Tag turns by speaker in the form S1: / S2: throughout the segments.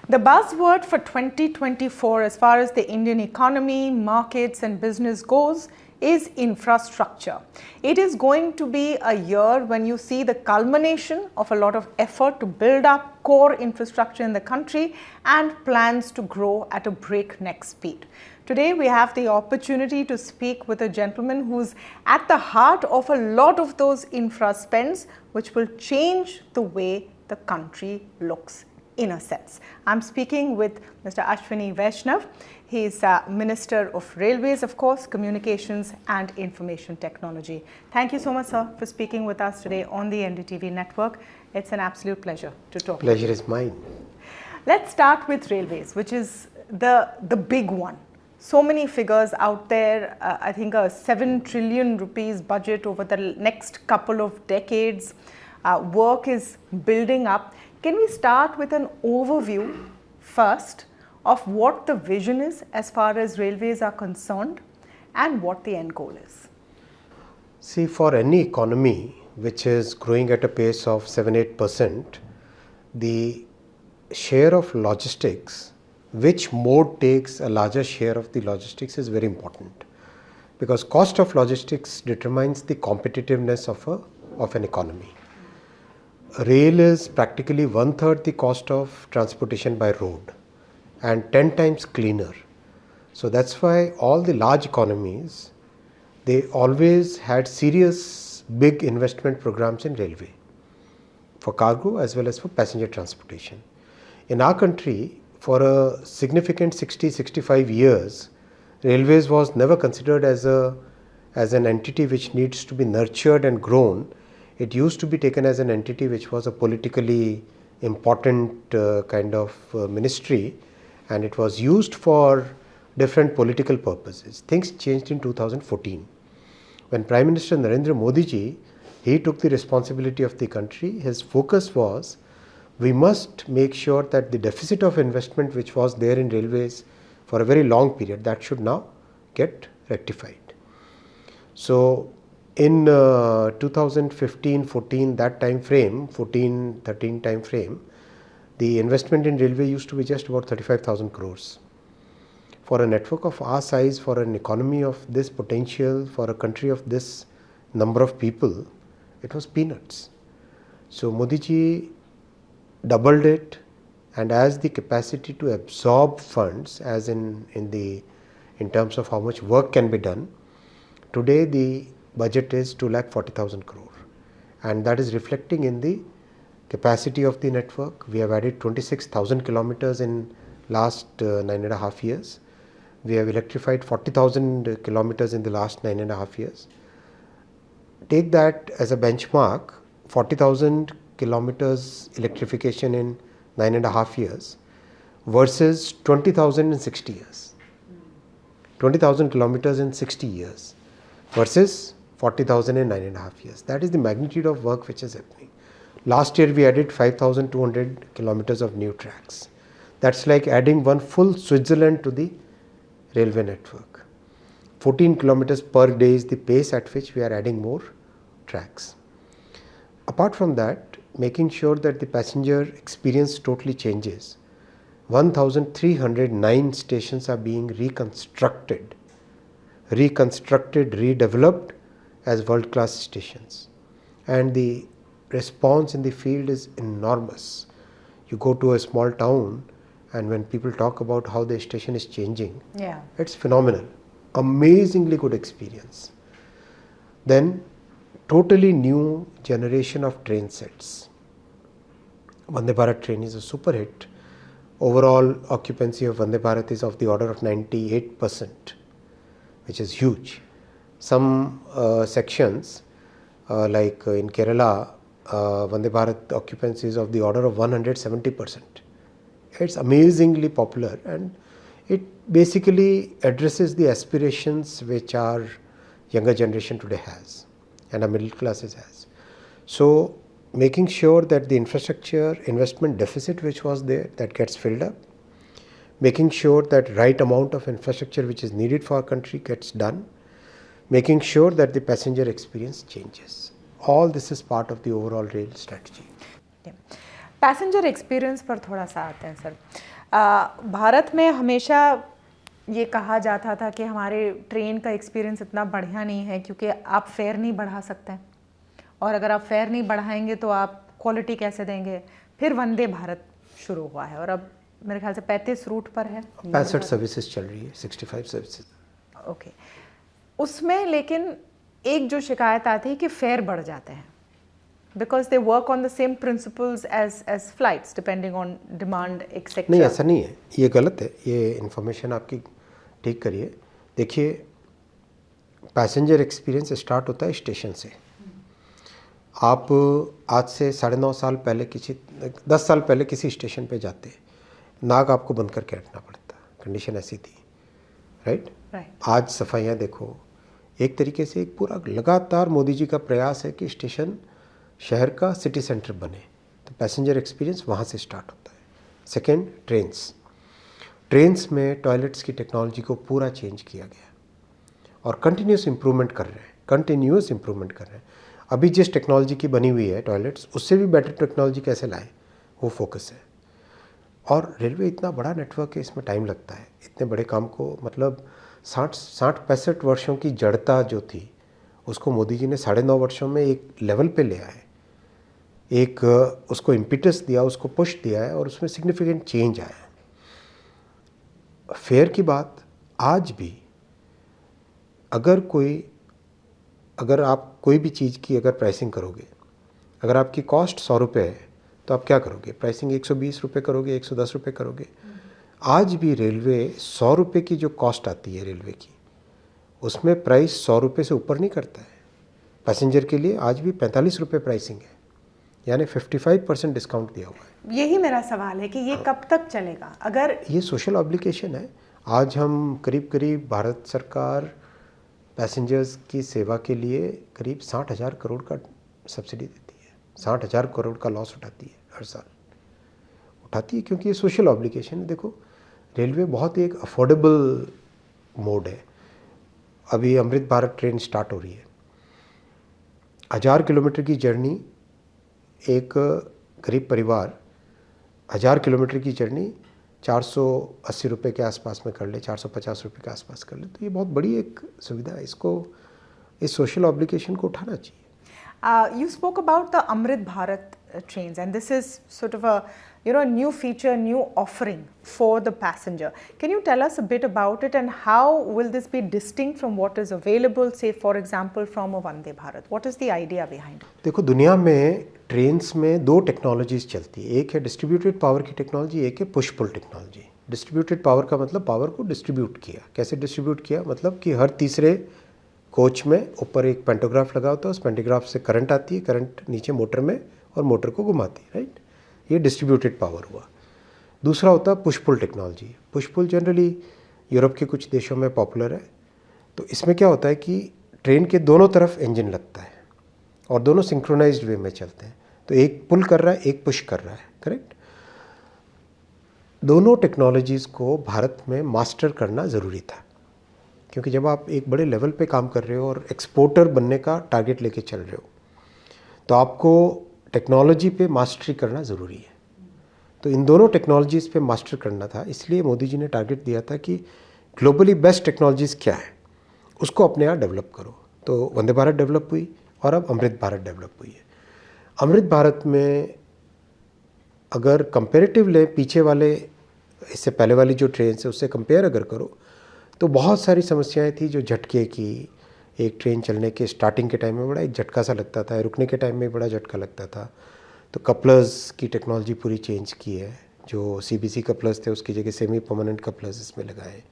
S1: The buzzword for 2024 as far as the Indian economy, markets and business goes is infrastructure. It is going to be a year when you see the culmination of a lot of effort to build up core infrastructure in the country and plans to grow at a breakneck speed. Today we have the opportunity to speak with a gentleman who's at the heart of a lot of those infra spends which will change the way the country looks in a sense. I'm speaking with Mr. Ashwini Vaishnav. He is Minister of Railways, of course, Communications and Information Technology. Thank you so much, sir, for speaking with us today on the NDTV network. It's an absolute pleasure to talk.
S2: Pleasure is mine.
S1: Let's start with railways, which is the big one. So many figures out there. I think a 7 trillion rupees budget over the next couple of decades. Work is building up. Can we start with an overview first of what the vision is as far as railways are concerned and what the end goal is?
S2: See, for any economy which is growing at a pace of 7-8%, the share of logistics, which mode takes a larger share of the logistics, is very important, because cost of logistics determines the competitiveness of an economy. Rail is practically 1/3 the cost of transportation by road and 10 times cleaner. So that's why all the large economies, they always had serious big investment programs in railway for cargo as well as for passenger transportation. In our country, for a significant 60-65 years, railways was never considered as an entity which needs to be nurtured and grown. It used to be taken as an entity which was a politically important kind of ministry, and it was used for different political purposes. Things changed in 2014. When Prime Minister Narendra Modi ji, he took the responsibility of the country, his focus was, we must make sure that the deficit of investment which was there in railways for a very long period, that should now get rectified. So in 2015-14, that time frame, 14-13 time frame, the investment in railway used to be just about 35,000 crores. For a network of our size, for an economy of this potential, for a country of this number of people, it was peanuts. So Modi ji doubled it, and as the capacity to absorb funds, as in terms of how much work can be done, today the budget is 2,40,000 crore, and that is reflecting in the capacity of the network. We have added 26,000 kilometers in last 9.5 years. We have electrified 40,000 kilometers in the last 9.5 years. Take that as a benchmark, 40,000 kilometers electrification in 9.5 years versus 20,000 in 60 years. 20,000 kilometers in 60 years versus 40,000 in 9.5 years. That is the magnitude of work which is happening. Last year we added 5,200 kilometers of new tracks. That's like adding one full Switzerland to the railway network. 14 kilometers per day is the pace at which we are adding more tracks. Apart from that, making sure that the passenger experience totally changes. 1,309 stations are being reconstructed, redeveloped as world-class stations, and the response in the field is enormous. You go to a small town, and when people talk about how the station is changing, it's phenomenal, amazingly good experience. Then totally new generation of train sets. Vande Bharat train is a super hit. Overall occupancy of Vande Bharat is of the order of 98%, which is huge. Some sections like in Kerala, Vande Bharat occupancy is of the order of 170%. It's amazingly popular, and it basically addresses the aspirations which our younger generation today has and our middle classes has. So making sure that the infrastructure investment deficit which was there, that gets filled up, making sure that right amount of infrastructure which is needed for our country gets done, making sure that the passenger experience changes. All this is part of the overall rail strategy.
S1: Yeah. Passenger experience पर थोड़ा सा आते हैं sir. Bharat में हमेशा ये कहा जाता था कि हमारे ट्रेन का एक्सपीरियंस इतना बढ़िया नहीं है क्योंकि आप फेयर नहीं बढ़ा सकते हैं, और अगर आप फेयर नहीं बढ़ाएंगे तो आप क्वालिटी कैसे देंगे। फिर वंदे भारत शुरू हुआ है और अब मेरे ख्याल से 35 रूट पर है,
S2: 65 सर्विसेज चल रही है, 65 सर्विसेज।
S1: ओके, उसमें लेकिन एक जो शिकायत आती है कि फेयर बढ़ जाते हैं because they work on the same principles as flights depending on demand etcetera.
S2: नहीं, ऐसा नहीं है, ये गलत है, ये इन्फॉर्मेशन आपकी ठीक करिए। देखिए, पैसेंजर एक्सपीरियंस स्टार्ट होता है स्टेशन से। आप आज से 9.5 साल पहले 10 साल पहले किसी स्टेशन पे जाते, नाक आपको बंद करके रखना पड़ता, कंडीशन ऐसी थी, राइट। आज सफाइयाँ देखो, एक तरीके से एक पूरा लगातार मोदी जी का प्रयास है कि स्टेशन शहर का सिटी सेंटर बने, तो पैसेंजर एक्सपीरियंस वहाँ से स्टार्ट होता है। सेकेंड, ट्रेन्स में टॉयलेट्स की टेक्नोलॉजी को पूरा चेंज किया गया और कंटिन्यूस इम्प्रूवमेंट कर रहे हैं। अभी जिस टेक्नोलॉजी की बनी हुई है टॉयलेट्स, उससे भी बेटर टेक्नोलॉजी कैसे लाएं, वो फोकस है। और रेलवे इतना बड़ा नेटवर्क है, इसमें टाइम लगता है इतने बड़े काम को, मतलब 60-65 वर्षों की जड़ता जो थी उसको मोदी जी ने 9.5 वर्षों में एक लेवल पे ले आए, एक उसको इम्पिटस दिया, उसको पुश दिया है और उसमें सिग्निफिकेंट चेंज आया है। फेयर की बात आज भी, अगर आप कोई भी चीज़ की अगर प्राइसिंग करोगे, अगर आपकी कॉस्ट 100 रुपये है तो आप क्या करोगे, प्राइसिंग 120 रुपये करोगे, 110 रुपये करोगे। आज भी रेलवे 100 रुपये की जो कॉस्ट आती है रेलवे की, उसमें प्राइस 100 रुपये से ऊपर नहीं करता है। पैसेंजर के लिए आज भी 45 रुपये प्राइसिंग है, यानी 55% डिस्काउंट दिया हुआ है।
S1: यही मेरा सवाल है कि ये कब तक चलेगा। अगर
S2: ये सोशल ऑब्लिगेशन है, आज हम करीब भारत सरकार पैसेंजर्स की सेवा के लिए करीब 60,000 करोड़ का सब्सिडी देती है, 60,000 करोड़ का लॉस उठाती है हर साल, उठाती है क्योंकि ये सोशल ऑब्लिगेशन है। देखो, रेलवे बहुत ही एक अफोर्डेबल मोड है। अभी अमृत भारत ट्रेन स्टार्ट हो रही है, 1000 किलोमीटर की जर्नी, एक गरीब परिवार 1000 किलोमीटर की जर्नी 480 रुपये के आसपास में कर ले, 450 रुपये के आसपास कर ले, तो ये बहुत बड़ी एक सुविधा है। इस सोशल ऑब्लिगेशन को उठाना चाहिए।
S1: You spoke about the Amrit Bharat trains, and this is sort of a new feature, new offering for the passenger. Can you tell us a bit about it, and how will this be distinct from what is available, say for example from a Vande Bharat? What is the idea behind it?
S2: देखो, दुनिया में trains में 2 technologies चलती है, एक है distributed power की technology, एक है push pull technology. Distributed power का मतलब पावर को डिस्ट्रीब्यूट किया। कैसे डिस्ट्रीब्यूट किया, मतलब कि हर तीसरे कोच में ऊपर एक पेंटोग्राफ लगा होता है, उस पेंटोग्राफ से करंट आती है, करंट नीचे मोटर में और मोटर को घुमाती है, राइट। ये डिस्ट्रीब्यूटेड पावर हुआ। दूसरा होता है push pull technology. Push pull generally Europe के कुछ देशों में पॉपुलर है। तो इसमें क्या होता है कि ट्रेन के दोनों तरफ इंजन लगता है और दोनों सिंक्रोनाइज्ड वे में चलते हैं, तो एक पुल कर रहा है, एक पुश कर रहा है, करेक्ट। दोनों टेक्नोलॉजीज़ को भारत में मास्टर करना ज़रूरी था, क्योंकि जब आप एक बड़े लेवल पे काम कर रहे हो और एक्सपोर्टर बनने का टारगेट लेके चल रहे हो, तो आपको टेक्नोलॉजी पे मास्टरी करना ज़रूरी है। तो इन दोनों टेक्नोलॉजीज़ पे मास्टर करना था, इसलिए मोदी जी ने टारगेट दिया था कि ग्लोबली बेस्ट टेक्नोलॉजीज़ क्या है उसको अपने यहाँ डेवलप करो। तो वंदे भारत डेवलप हुई और अब अमृत भारत डेवलप हुई है। अमृत भारत में अगर कंपेरेटिव ले, पीछे वाले, इससे पहले वाली जो ट्रेन है उससे कंपेयर अगर करो, तो बहुत सारी समस्याएं थी जो झटके की। एक ट्रेन चलने के स्टार्टिंग के टाइम में बड़ा एक झटका सा लगता था, रुकने के टाइम में बड़ा झटका लगता था। तो कपलर्स की टेक्नोलॉजी पूरी चेंज की है, जो CBC कपलर्स थे उसकी जगह सेमी परमानेंट कपलर्स इसमें लगाए।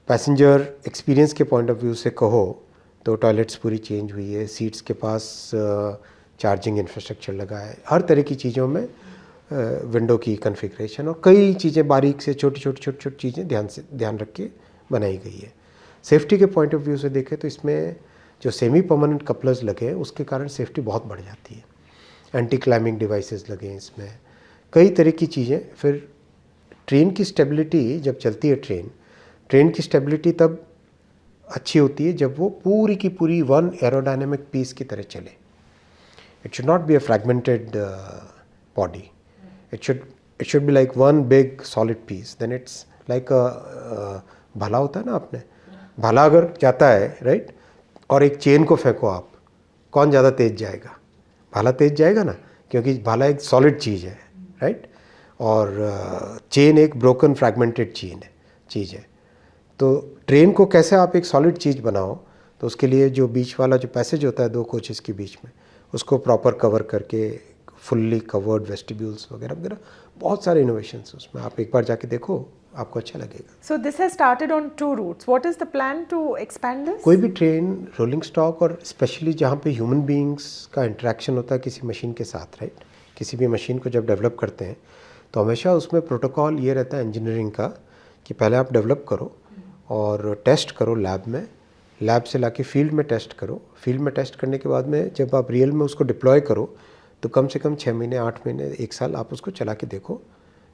S2: पैसेंजर एक्सपीरियंस के पॉइंट ऑफ व्यू से कहो तो टॉयलेट्स पूरी चेंज हुई है, सीट्स के पास चार्जिंग इंफ्रास्ट्रक्चर लगा है, हर तरह की चीज़ों में विंडो की कॉन्फ़िगरेशन और कई चीज़ें बारीक से छोटी चीज़ें ध्यान रख के बनाई गई है। सेफ्टी के पॉइंट ऑफ व्यू से देखें तो इसमें जो सेमी परमानेंट कपलर्स लगे हैं उसके कारण सेफ्टी बहुत बढ़ जाती है। एंटी क्लाइंबिंग डिवाइसेस लगे हैं इसमें, कई तरह की चीज़ें। फिर ट्रेन की स्टेबिलिटी जब चलती है, ट्रेन की स्टेबिलिटी तब अच्छी होती है जब वो पूरी की पूरी वन एरोडायनेमिक पीस की तरह चले। It should not be a fragmented body. It should be like one big solid piece. Then it's like a भाला होता है ना, आपने भाला अगर जाता है राइट, और एक चेन को फेंको आप, कौन ज़्यादा तेज जाएगा? भाला तेज जाएगा ना, क्योंकि भाला एक सॉलिड चीज़ है राइट, और चेन एक ब्रोकन फ्रैगमेंटेड चीज़ है। तो ट्रेन को कैसे आप एक सॉलिड चीज़ बनाओ, तो उसके लिए जो बीच वाला जो पैसेज होता है दो कोचेस के बीच में, उसको प्रॉपर कवर करके फुल्ली कवर्ड वेस्टिब्यूल्स वगैरह वगैरह, बहुत सारे इनोवेशंस उसमें, आप एक बार जाके देखो, आपको अच्छा लगेगा।
S1: So this has started on 2 routes. What is the plan to expand this?
S2: कोई भी ट्रेन रोलिंग स्टॉक, और स्पेशली जहाँ पे ह्यूमन बीइंग्स का इंटरेक्शन होता है किसी मशीन के साथ राइट, किसी भी मशीन को जब डेवलप करते हैं तो हमेशा उसमें प्रोटोकॉल ये रहता है इंजीनियरिंग का कि पहले आप डेवलप करो और टेस्ट करो लैब में, लैब से लाके फील्ड में टेस्ट करो, फील्ड में टेस्ट करने के बाद में जब आप रियल में उसको डिप्लॉय करो तो कम से कम 6 महीने 8 महीने 1 साल आप उसको चला के देखो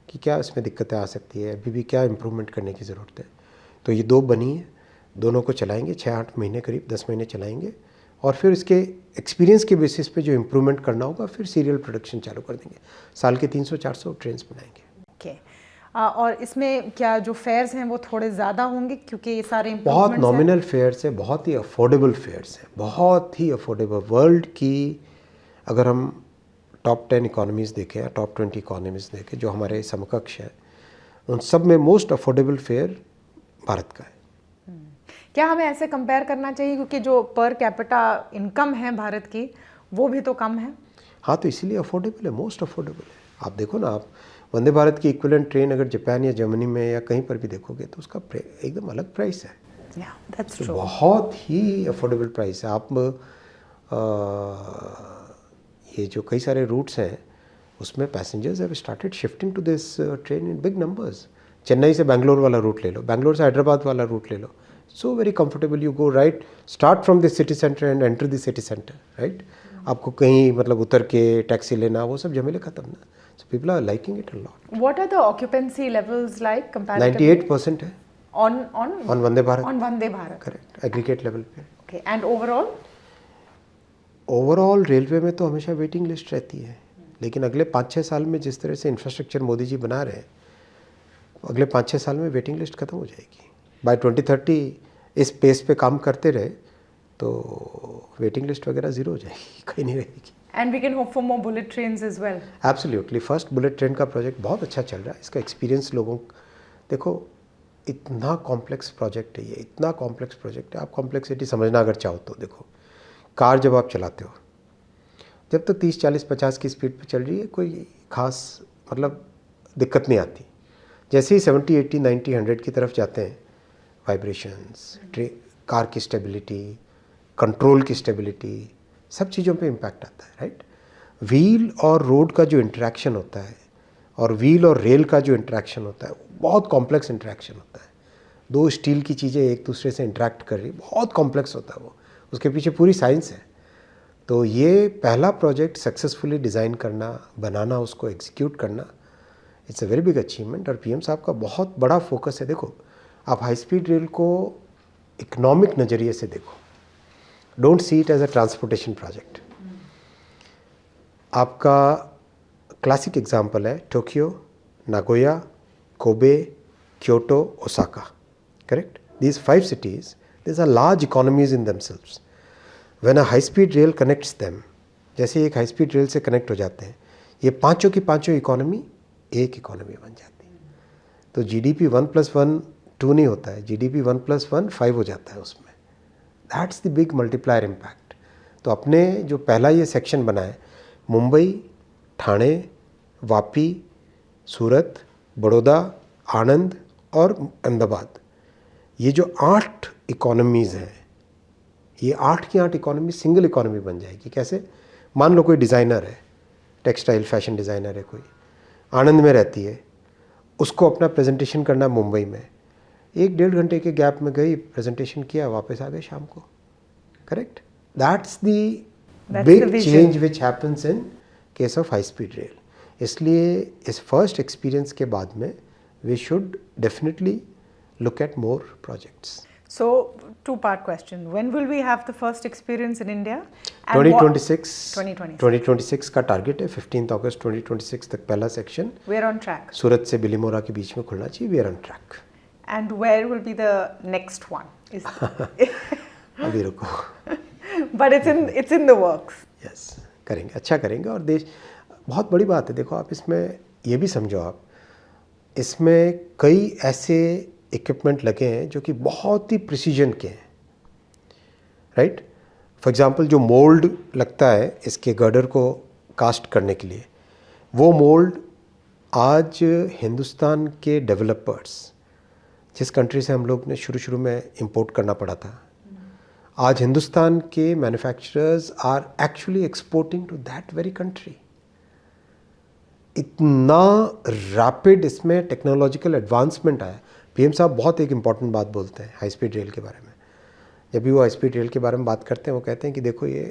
S2: कि क्या इसमें दिक्कतें आ सकती है, अभी भी क्या इम्प्रूवमेंट करने की ज़रूरत है। तो ये 2 बनी है, दोनों को चलाएंगे 6-8 महीने करीब 10 महीने चलाएंगे, और फिर इसके एक्सपीरियंस के बेसिस पे जो इम्प्रूवमेंट करना होगा फिर सीरियल प्रोडक्शन चालू कर देंगे, साल के 300-400 ट्रेन बनाएंगे।
S1: Okay. और इसमें क्या जो फेयर्स हैं वो थोड़े ज़्यादा होंगे क्योंकि ये सारे
S2: बहुत
S1: improvements हैं?
S2: नॉमिनल फेयर्स है, बहुत ही अफोर्डेबल फेयर्स है, बहुत ही अफोर्डेबल। वर्ल्ड की अगर हम टॉप 10 इकोनॉमीज़ देखें या टॉप 20 इकोनॉमीज़ देखें जो हमारे समकक्ष है, उन सब में मोस्ट अफोर्डेबल फेयर भारत का है।
S1: क्या हमें ऐसे कंपेयर करना चाहिए क्योंकि जो पर कैपिटा इनकम है भारत की वो भी तो कम है?
S2: हाँ, तो इसीलिए अफोर्डेबल है, मोस्ट अफोर्डेबल है। आप देखो ना, आप वंदे भारत की इक्विवेलेंट ट्रेन अगर जापान या जर्मनी में या कहीं पर भी देखोगे तो उसका एकदम अलग प्राइस है।
S1: Yeah, that's
S2: तो
S1: true.
S2: बहुत ही अफोर्डेबल प्राइस है। आप ये जो कई सारे रूट्स हैं उसमें passengers have started shifting to this train in big numbers. Chennai से बेंगलोर वाला रूट ले लो, बेंगलोर से हैदराबाद वाला रूट ले लो, so very comfortable, you go right, start from the city centre and enter the city centre right. आपको कहीं मतलब उतर के टैक्सी लेना वो सब झमेले खत्म ना, so people are liking it a lot.
S1: What are the occupancy levels like comparatively?
S2: 98% है
S1: on
S2: Vande Bharat.
S1: on Vande Bharat.
S2: Correct, aggregate level पे।
S1: Okay, and overall?
S2: Overall railway में तो हमेशा वेटिंग लिस्ट रहती है, लेकिन अगले 5-6 साल में जिस तरह से इंफ्रास्ट्रक्चर मोदी जी बना रहे हैं, अगले 5-6 साल में वेटिंग लिस्ट खत्म हो जाएगी। बाय 2030 इस पेस पे काम करते रहे तो वेटिंग लिस्ट वगैरह ज़ीरो हो जाएगी, कहीं नहीं रहेगी।
S1: And we can hope for more bullet trains as well.
S2: Absolutely, first bullet train का प्रोजेक्ट बहुत अच्छा चल रहा है, इसका एक्सपीरियंस लोगों, देखो इतना कॉम्प्लेक्स प्रोजेक्ट है ये, इतना कॉम्प्लेक्स प्रोजेक्ट है। आप कॉम्प्लेक्सिटी समझना अगर चाहो तो देखो, कार जब आप चलाते हो, जब तो 30, 40, 50 की स्पीड पे चल रही है कोई खास मतलब दिक्कत नहीं आती। जैसे ही 70, 80, 90, 100 की तरफ जाते हैं, वाइब्रेशंस, कार की स्टेबिलिटी, कंट्रोल की स्टेबिलिटी, सब चीज़ों पे इम्पैक्ट आता है राइट। व्हील और रोड का जो इंटरेक्शन होता है और व्हील और रेल का जो इंटरेक्शन होता है बहुत कॉम्प्लेक्स इंटरेक्शन होता है। 2 स्टील की चीज़ें एक दूसरे से इंटरेक्ट कर रही, बहुत कॉम्प्लेक्स होता है वो, उसके पीछे पूरी साइंस है। तो ये पहला प्रोजेक्ट सक्सेसफुली डिज़ाइन करना, बनाना, उसको एग्जीक्यूट करना, it's a very big achievement. और पीएम साहब का बहुत बड़ा फोकस है। देखो, आप हाई स्पीड रेल को इकोनॉमिक नज़रिए से देखो, don't see it as a transportation project. आपका क्लासिक एग्जाम्पल है Tokyo, Nagoya, Kobe, Kyoto, Osaka, correct? These 5 cities, these are large economies in themselves. When a high speed rail connects them, जैसे एक high speed rail से connect हो जाते हैं, ये पांचों की पांचों इकोनॉमी एक इकोनॉमी बन जाती है। तो जीडीपी 1+1 2 नहीं होता है, जीडीपी 1+1 5 हो जाता है उसमें। That's the big multiplier impact. तो अपने जो पहला ये सेक्शन बना है, मुंबई, ठाणे, वापी, सूरत, बड़ौदा, आनंद और अहमदाबाद, ये जो 8 इकोनॉमीज़ हैं, ये 8 की 8 इकोनॉमी सिंगल इकोनॉमी बन जाएगी। कैसे? मान लो कोई डिज़ाइनर है, टेक्सटाइल फैशन डिज़ाइनर है, कोई आनंद में रहती है, उसको अपना प्रेजेंटेशन करना मुंबई में, 1-1.5 घंटे के गैप में गई, प्रेजेंटेशन किया, वापस आ गए शाम को, correct? That's the big change which happens in case of high speed rail. इसलिए इस फर्स्ट एक्सपीरियंस के बाद में we should definitely look at more projects.
S1: So, two-part question. When will we have the first experience in India? And
S2: 2026 का target है. 15 अगस्त 2026 तक पहला section
S1: We're on track.
S2: सूरत से बिलीमोरा के बीच में खुलना चाहिए. We are on track.
S1: And where will be the next one?
S2: अभी रुको.
S1: But it's in the works.
S2: Yes, करेंगे, अच्छा करेंगे. और देश बहुत बड़ी बात है. देखो आप इसमें ये भी समझो, आप इसमें कई ऐसे इक्विपमेंट लगे हैं जो कि बहुत ही प्रिसीजन के हैं. राइट. फॉर एग्जांपल जो मोल्ड लगता है इसके गर्डर को कास्ट करने के लिए, वो मोल्ड आज हिंदुस्तान के डेवलपर्स, जिस कंट्री से हम लोग ने शुरू में इंपोर्ट करना पड़ा था, आज हिंदुस्तान के manufacturers are actually exporting to that very country. इतना रैपिड इसमें टेक्नोलॉजिकल एडवांसमेंट आया. पीएम साहब बहुत एक इम्पॉर्टेंट बात बोलते हैं हाई स्पीड रेल के बारे में. जब भी वो हाई स्पीड रेल के बारे में बात करते हैं, वो कहते हैं कि देखो ये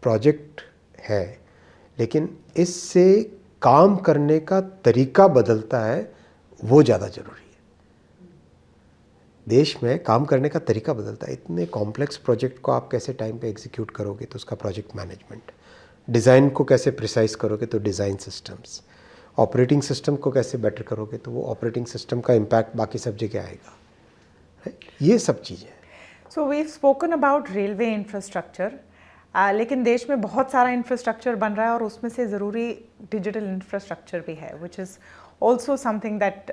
S2: प्रोजेक्ट है, लेकिन इससे काम करने का तरीका बदलता है, वो ज़्यादा ज़रूरी है. देश में काम करने का तरीका बदलता है. इतने कॉम्प्लेक्स प्रोजेक्ट को आप कैसे टाइम पे एग्जीक्यूट करोगे, तो उसका प्रोजेक्ट मैनेजमेंट, डिज़ाइन को कैसे प्रिसाइज करोगे, तो डिज़ाइन सिस्टम्स, ऑपरेटिंग सिस्टम को कैसे बेटर करोगे, तो वो ऑपरेटिंग सिस्टम का इम्पैक्ट बाकी सब जगह आएगा. ये सब चीज़ें.
S1: So we've spoken about railway infrastructure, लेकिन देश में बहुत सारा इंफ्रास्ट्रक्चर बन रहा है और उसमें से ज़रूरी डिजिटल इंफ्रास्ट्रक्चर भी है, which is also something that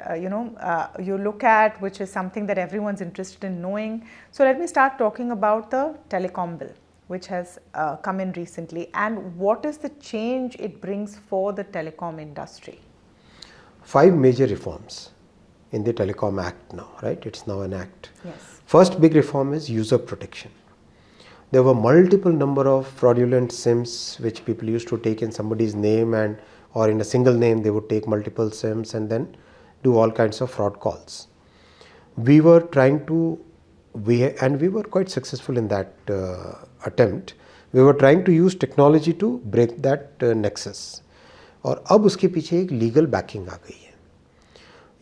S1: you look at, which is something that everyone's interested in knowing. So let me start talking about the telecom bill, which has come in recently, and what is the change it brings for the telecom industry?
S2: 5 major reforms in the Telecom Act now, right? It's now an act.
S1: Yes.
S2: First big reform is user protection. There were multiple number of fraudulent SIMs which people used to take in somebody's name, and or in a single name they would take multiple SIMs and then do all kinds of fraud calls. We were trying to, we were quite successful in that attempt. We were trying to use technology to break that nexus. और अब उसके पीछे एक legal backing आ गई है.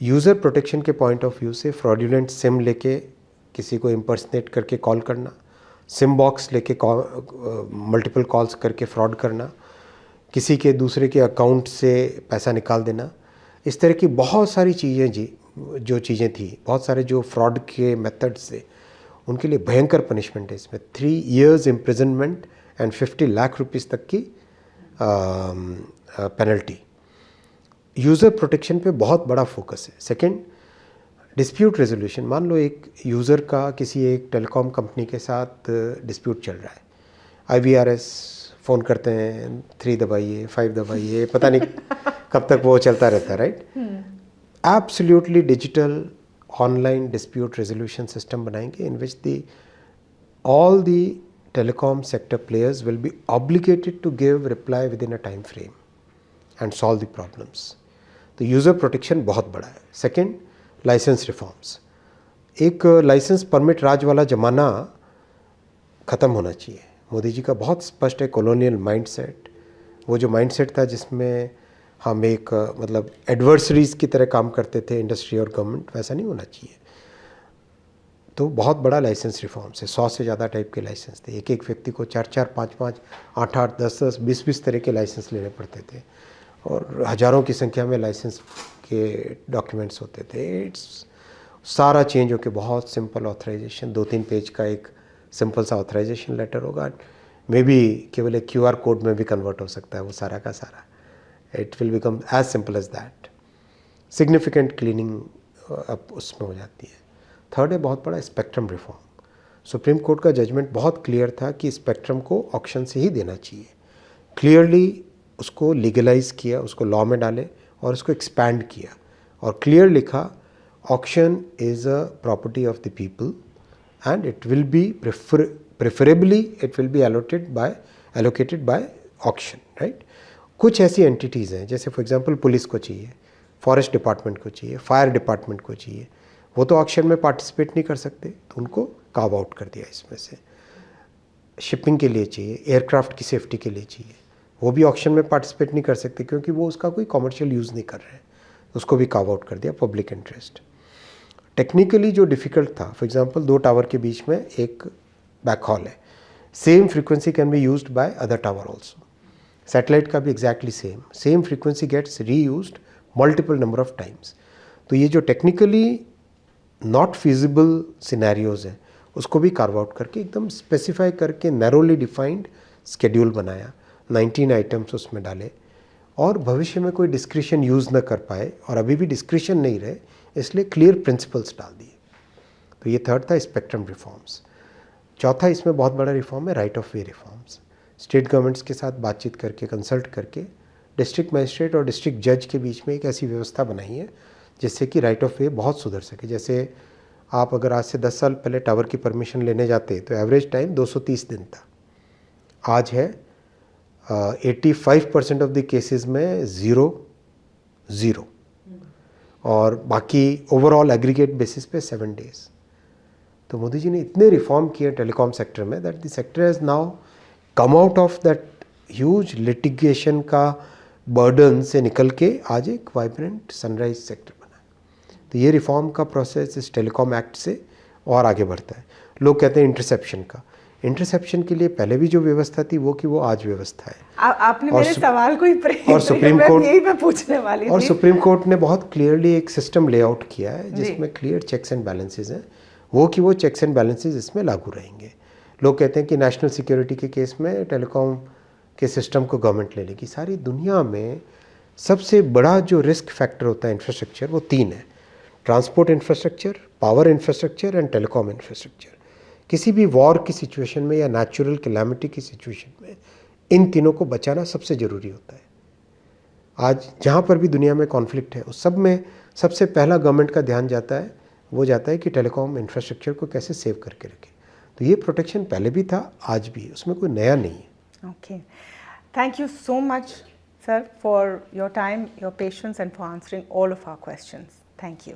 S2: User protection के point of view से fraudulent SIM लेके किसी को इम्पर्सनेट करके कॉल करना, सिम बॉक्स लेके मल्टीपल कॉल्स करके फ्रॉड करना, किसी के दूसरे के अकाउंट से पैसा निकाल देना, इस तरह की बहुत सारी चीज़ें जो चीज़ें थी, बहुत सारे जो फ्रॉड के मेथड्स थे, उनके लिए भयंकर पनिशमेंट है इसमें. 3 years imprisonment and 50 lakh rupees तक की पेनल्टी. यूज़र प्रोटेक्शन पे बहुत बड़ा फोकस है. Second, dispute resolution. मान लो एक यूज़र का किसी एक टेलीकॉम कंपनी के साथ डिस्प्यूट चल रहा है, IVRS फ़ोन करते हैं, 3 दबाइए, 5 दबाइए, पता नहीं कब तक वो चलता रहता है. Right. Absolutely digital online dispute resolution system बनाएंगे in which all the telecom sector players will be obligated to give reply within a time frame and solve the problems. तो यूज़र प्रोटेक्शन बहुत बड़ा है. Second, license reforms. एक license permit raj वाला ज़माना ख़त्म होना चाहिए. मोदी जी का बहुत स्पष्ट है कॉलोनियल माइंडसेट. वो जो माइंडसेट था जिसमें हम एक मतलब एडवर्सरीज़ की तरह काम करते थे इंडस्ट्री और गवर्नमेंट, वैसा नहीं होना चाहिए. तो बहुत बड़ा लाइसेंस रिफॉर्म्स है. 100 से ज़्यादा टाइप के लाइसेंस थे. एक व्यक्ति को 4-4, 5-5, 8-8, 10-10, 20-20 तरह के लाइसेंस लेने पड़ते थे और हज़ारों की संख्या में लाइसेंस के डॉक्यूमेंट्स होते थे. इट्स सारा चेंज होकर बहुत सिंपल ऑथराइजेशन, 2-3 पेज का एक सिंपल सा ऑथराइजेशन लेटर होगा. मे बी केवल एक QR कोड में भी कन्वर्ट हो सकता है वो सारा का सारा. It will become as simple as that. Significant cleaning अब उसमें हो जाती है. थर्ड है बहुत बड़ा स्पेक्ट्रम रिफॉर्म. सुप्रीम कोर्ट का जजमेंट बहुत क्लियर था कि स्पेक्ट्रम को ऑक्शन से ही देना चाहिए. क्लियरली उसको लीगलाइज किया, उसको लॉ में डाले और उसको एक्सपैंड किया और क्लियर लिखा auction is a property of the people and it will be preferably it will be allocated by auction. Right. कुछ ऐसी एंटिटीज़ हैं जैसे फॉर एग्जांपल पुलिस को चाहिए, फॉरेस्ट डिपार्टमेंट को चाहिए, फायर डिपार्टमेंट को चाहिए, वो तो ऑक्शन में पार्टिसिपेट नहीं कर सकते, तो उनको कार्व आउट कर दिया इसमें से. शिपिंग के लिए चाहिए, एयरक्राफ्ट की सेफ्टी के लिए चाहिए, वो भी ऑक्शन में पार्टिसिपेट नहीं कर सकते क्योंकि वो उसका कोई कमर्शियल यूज़ नहीं कर रहे हैं, उसको भी कार्व आउट कर दिया. Public interest. टेक्निकली जो डिफ़िकल्ट था, फॉर एग्जांपल 2 टावर के बीच में एक बैकहॉल है, same frequency can be used by other tower also. Satellite का भी exactly same frequency gets reused multiple number of times. तो ये जो टेक्निकली नॉट फिजिबल सिनेरियोज हैं उसको भी कार्व आउट करके एकदम स्पेसिफाई करके नैरोली डिफाइंड स्केड्यूल बनाया, 19 आइटम्स उसमें डाले और भविष्य में कोई डिस्क्रिशन यूज़ न कर पाए और अभी भी डिस्क्रिशन नहीं रहे, इसलिए क्लियर प्रिंसिपल्स डाल दिए। तो ये थर्ड था स्पेक्ट्रम रिफॉर्म्स। चौथा इसमें बहुत बड़ा रिफॉर्म है right of way reforms. State governments के साथ बातचीत करके, कंसल्ट करके डिस्ट्रिक्ट मजिस्ट्रेट और डिस्ट्रिक्ट जज के बीच में एक ऐसी व्यवस्था बनाई है जिससे कि राइट ऑफ वे बहुत सुधर सके। जैसे आप अगर आज से 10 साल पहले टावर की परमिशन लेने जाते तो एवरेज टाइम 230 दिन था, आज है 85% ऑफ द केसेस में 0 और बाकी ओवरऑल एग्रीगेट बेसिस पे 7 डेज। तो मोदी जी ने इतने रिफॉर्म किए टेलीकॉम सेक्टर में that the sector has now come out of that huge litigation का बर्डन से निकल के आज एक वाइब्रेंट सनराइज सेक्टर बना है। तो ये रिफॉर्म का प्रोसेस इस टेलीकॉम एक्ट से और आगे बढ़ता है। लोग कहते हैं इंटरसेप्शन के लिए पहले भी जो व्यवस्था थी वो आज व्यवस्था है।
S1: आपने मेरे सवाल को ही
S2: और सुप्रीम कोर्ट
S1: यही मैं पूछने वाली थी।
S2: और सुप्रीम कोर्ट ने बहुत क्लियरली एक सिस्टम लेआउट किया है जिसमें क्लियर चेक्स एंड बैलेंसेज हैं, वो चेक्स एंड बैलेंसेज इसमें लागू रहेंगे। लोग कहते हैं कि नेशनल सिक्योरिटी के केस में टेलीकॉम के सिस्टम को गवर्नमेंट ले लेगी। सारी दुनिया में सबसे बड़ा जो रिस्क फैक्टर होता है इंफ्रास्ट्रक्चर, वो 3 है: transport infrastructure, power infrastructure and telecom infrastructure. किसी भी वॉर की सिचुएशन में या नेचुरल कैलामिटी की सिचुएशन में इन तीनों को बचाना सबसे ज़रूरी होता है। आज जहाँ पर भी दुनिया में कॉन्फ्लिक्ट है उस सब में सबसे पहला गवर्नमेंट का ध्यान जाता है कि टेलीकॉम इंफ्रास्ट्रक्चर को कैसे सेव करके रखें। तो ये प्रोटेक्शन पहले भी था, आज भी, उसमें कोई नया नहीं है।
S1: Okay, thank you so much sir for your time, your patience and for answering all of our questions. Thank you.